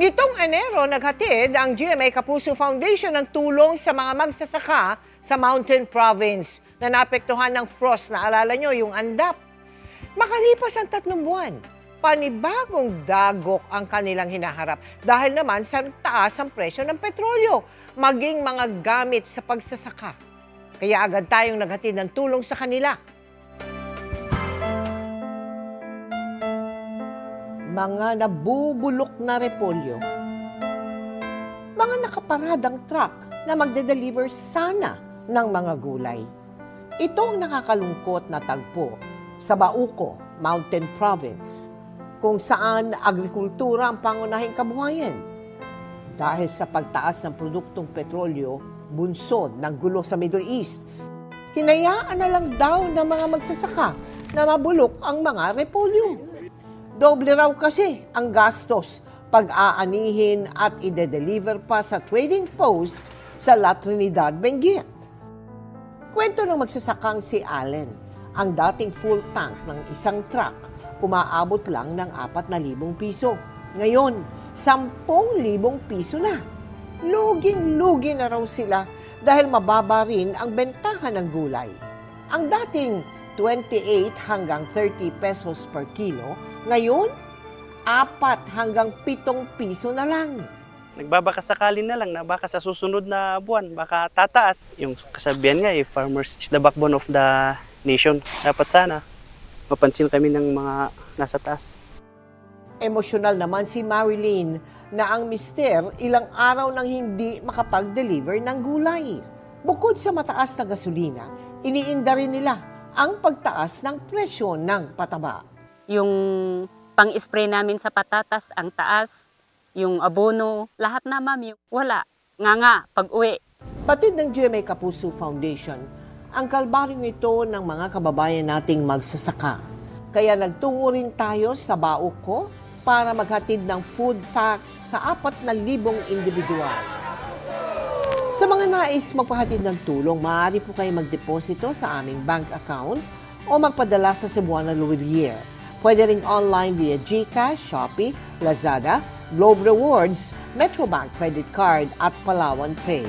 Nitong Enero, naghatid ang GMA Kapuso Foundation ng tulong sa mga magsasaka sa Mountain Province na naapektuhan ng frost. Naalala nyo yung Andap. Makalipas ang 3 buwan, panibagong dagok ang kanilang hinaharap dahil naman sa taas ang presyo ng petrolyo, maging mga gamit sa pagsasaka. Kaya agad tayong naghatid ng tulong sa kanila. Mga nabubulok na repolyo, mga nakaparadang truck na magde-deliver sana ng mga gulay. Ito ang nakakalungkot na tagpo sa Bauco, Mountain Province, kung saan agrikultura ang pangunahing kabuhayan. Dahil sa pagtaas ng produktong petrolyo, bunsod ng gulo sa Middle East, hinayaan na lang daw ng mga magsasaka na mabulok ang mga repolyo. Doble raw kasi ang gastos pag-aanihin at ide-deliver pa sa trading post sa La Trinidad, Benguet. Kwento ng magsasakang si Allen, ang dating full tank ng isang truck, umaabot lang ng 4,000 piso. Ngayon, 10,000 piso na. Luging-lugi na raw sila dahil mababa rin ang bentahan ng gulay. Ang dating 28 hanggang 30 pesos per kilo, ngayon, 4 hanggang 7 piso na lang. Nagbabaka sakali na lang na baka sa susunod na buwan, baka tataas. Yung kasabihan nga, farmers is the backbone of the nation. Dapat sana, mapansin kami ng mga nasa taas. Emosyonal naman si Marilyn na ang mister ilang araw nang hindi makapag-deliver ng gulay. Bukod sa mataas na gasolina, iniinda rin nila ang pagtaas ng presyo ng pataba. Yung pang-spray namin sa patatas, ang taas, yung abono, lahat na ma'am, wala. Nga, pag-uwi. Batid ng GMA Kapuso Foundation, ang kalbaryong ito ng mga kababayan nating magsasaka. Kaya nagtungo rin tayo sa Bauco para maghatid ng food packs sa 4,000 individual. Sa mga nais magpahatid ng tulong, maaari po kayo magdeposito sa aming bank account o magpadala sa Cebuana Lourier. Pwede ring online via GCash, Shopee, Lazada, Globe Rewards, Metrobank Credit Card at Palawan Pay.